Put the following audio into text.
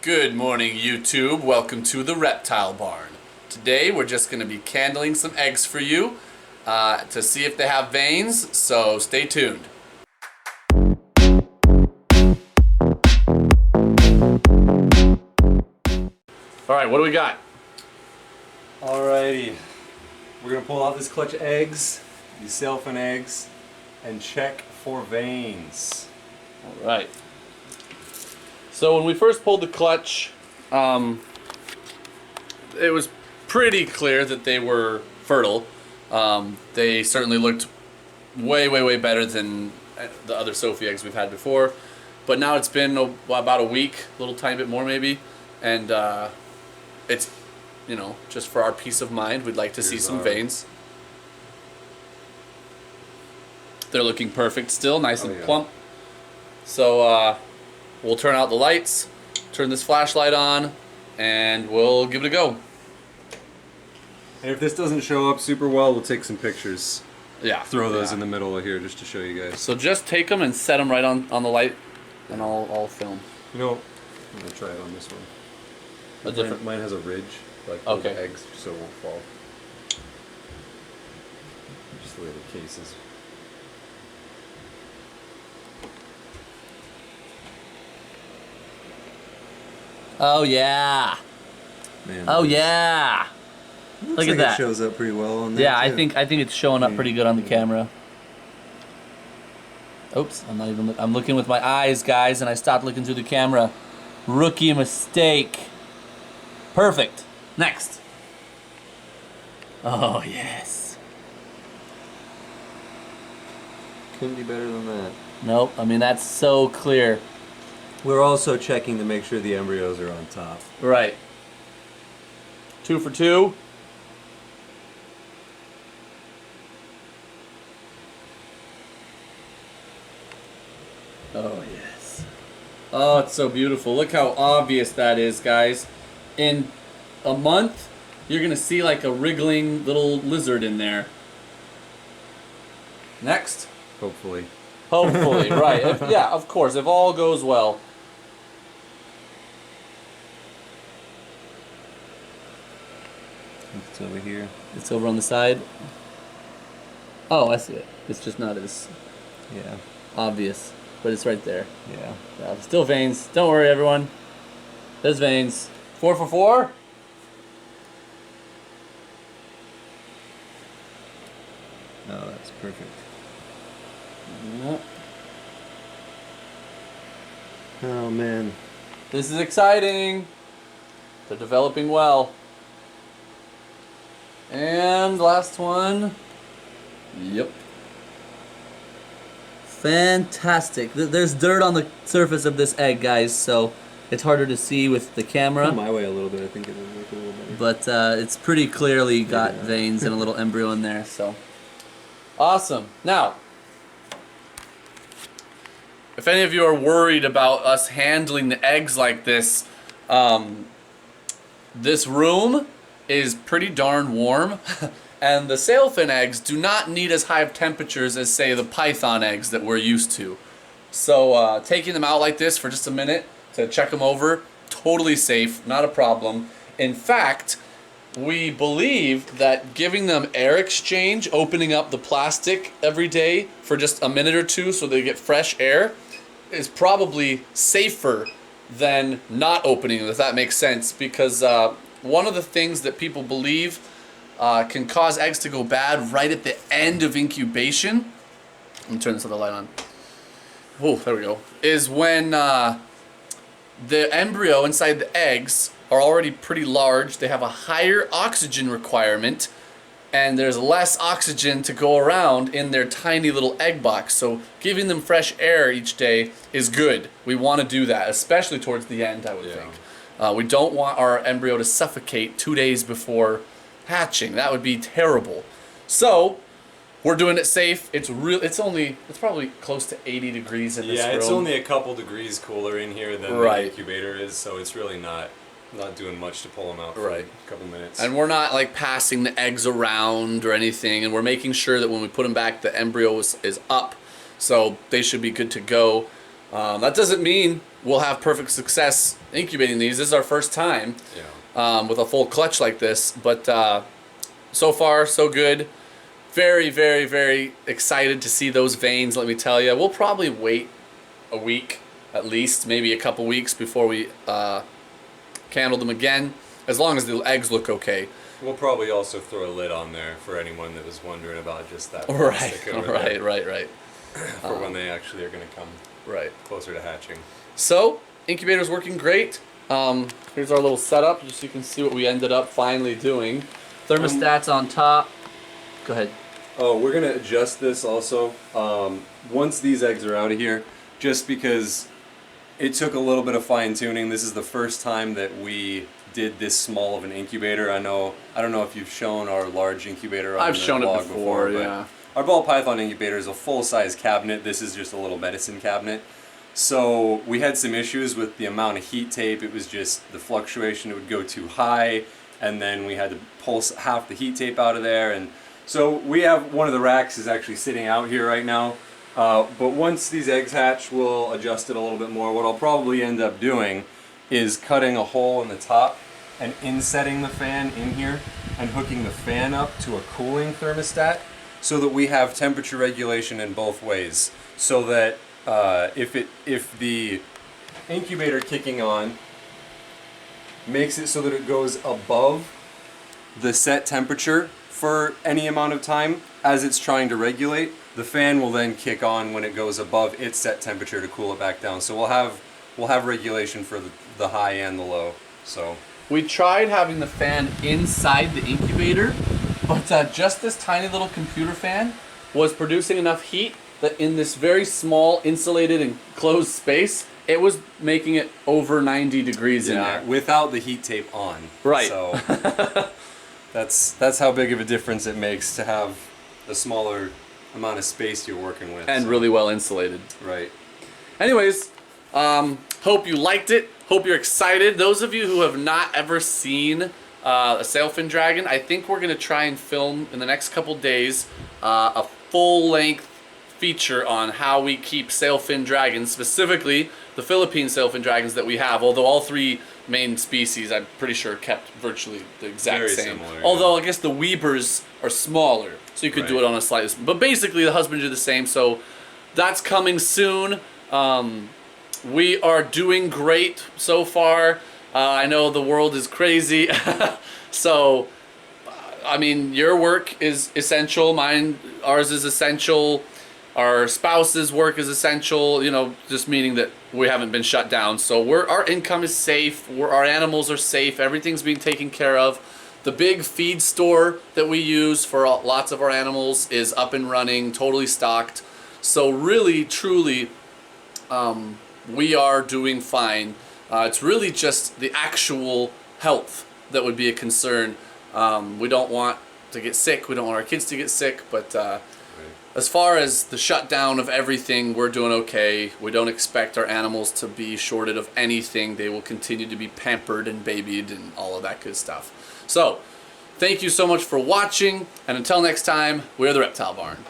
Good morning, YouTube. Welcome to the Reptile Barn. Today we're just going to be candling some eggs for you to see if they have veins, so stay tuned. Alright, what do we got? Alrighty, we're going to pull out this clutch of eggs, these Sailfin eggs, and check for veins. Alright. So when we first pulled the clutch, it was pretty clear that they were fertile. They certainly looked way better than the other Sophie eggs we've had before. But now it's been about a week, a little tiny bit more maybe, and it's, you know, just for our peace of mind, we'd like to see some veins. They're looking perfect still, nice and plump. So we'll turn out the lights, turn this flashlight on, and we'll give it a go. And if this doesn't show up super well, we'll take some pictures. Yeah. Throw those in the middle of here just to show you guys. So just take them and set them right on the light, and I'll film. You know, I'm going to try it on this one. Mine has a ridge, like the eggs, so it won't fall. Just the way the case is. Oh yeah. Man, oh yeah. Look at that. It shows up pretty well on there. Yeah, too. I think it's showing up pretty good on the camera. Oops, I'm looking with my eyes, guys, and I stopped looking through the camera. Rookie mistake. Perfect. Next. Oh, yes. Couldn't be better than that. Nope, I mean, that's so clear. We're also checking to make sure the embryos are on top. Right. 2 for 2. Oh, yes. Oh, it's so beautiful. Look how obvious that is, guys. In a month, you're going to see like a wriggling little lizard in there. Next. Hopefully. Hopefully, right. Yeah, of course, if all goes well. It's over here. It's over on the side. Oh, I see it. It's just not as obvious, but it's right there. Yeah. Still veins. Don't worry, everyone. There's veins. 4 for 4. No, that's perfect. Yep. Oh man. This is exciting. They're developing well. And last one. Yep. Fantastic. There's dirt on the surface of this egg, guys, so it's harder to see with the camera. Come my way a little bit, I think it would work a little better. But it's pretty clearly got veins and a little embryo in there, so. Awesome. Now, if any of you are worried about us handling the eggs like this, this room is pretty darn warm, and the Sailfin eggs do not need as high of temperatures as, say, the python eggs that we're used to. So taking them out like this for just a minute to check them over, totally safe, not a problem. In fact, we believe that giving them air exchange, opening up the plastic every day for just a minute or two so they get fresh air, is probably safer than not opening them, if that makes sense, because one of the things that people believe can cause eggs to go bad right at the end of incubation, let me turn this other light on, oh, there we go, is when the embryo inside the eggs are already pretty large, they have a higher oxygen requirement, and there's less oxygen to go around in their tiny little egg box. So giving them fresh air each day is good. We want to do that, especially towards the end, I would think. We don't want our embryo to suffocate 2 days before hatching. That would be terrible. So we're doing it safe. It's probably close to 80 degrees in this room. Yeah, it's only a couple degrees cooler in here than the incubator is, so it's really not doing much to pull them out for a couple minutes. And we're not like passing the eggs around or anything, and we're making sure that when we put them back, the embryo is up, so they should be good to go. That doesn't mean we'll have perfect success incubating these. This is our first time with a full clutch like this, but so far so good. Very, very, very excited to see those veins, let me tell you. We'll probably wait a week at least, maybe a couple weeks before we candle them again, as long as the eggs look okay. We'll probably also throw a lid on there for anyone that was wondering about just that Right, plastic over right, there right. for when they actually are going to come closer to hatching. So, incubator's working great. Here's our little setup, just so you can see what we ended up finally doing. Thermostats on top. Go ahead. Oh, we're gonna adjust this also once these eggs are out of here, just because it took a little bit of fine tuning. This is the first time that we did this small of an incubator. I don't know if you've shown our large incubator on I've the shown it vlog before, but yeah. our ball python incubator is a full-size cabinet. This is just a little medicine cabinet. So we had some issues with the amount of heat tape. It was just the fluctuation. It would go too high, and then we had to pull half the heat tape out of there. And so we have one of the racks is actually sitting out here right now. But once these eggs hatch, we'll adjust it a little bit more. What I'll probably end up doing is cutting a hole in the top and insetting the fan in here and hooking the fan up to a cooling thermostat so that we have temperature regulation in both ways. So that if the incubator kicking on makes it so that it goes above the set temperature for any amount of time as it's trying to regulate, the fan will then kick on when it goes above its set temperature to cool it back down. So we'll have regulation for the high and the low. So we tried having the fan inside the incubator, but just this tiny little computer fan was producing enough heat that in this very small insulated and closed space, it was making it over 90 degrees in there. Without the heat tape on. Right. So that's how big of a difference it makes to have a smaller amount of space you're working with. And really well insulated. Right. Anyways, hope you liked it. Hope you're excited. Those of you who have not ever seen a sailfin dragon, I think we're going to try and film in the next couple days a full-length feature on how we keep sailfin dragons, specifically the Philippine sailfin dragons that we have, although all three main species I'm pretty sure kept virtually the exact Very same. similar, Although I guess the Weebers are smaller, so you could do it on a slightly, but basically the husbandry are the same, so that's coming soon. We are doing great so far. I know the world is crazy, so I mean your work is essential, ours is essential. Our spouse's work is essential, you know, just meaning that we haven't been shut down. So our income is safe, our animals are safe, everything's being taken care of. The big feed store that we use for lots of our animals is up and running, totally stocked. So really, truly, we are doing fine. It's really just the actual health that would be a concern. We don't want to get sick, we don't want our kids to get sick, but as far as the shutdown of everything, we're doing okay. We don't expect our animals to be shorted of anything. They will continue to be pampered and babied and all of that good stuff. So, thank you so much for watching, and until next time, we're the Reptile Barn.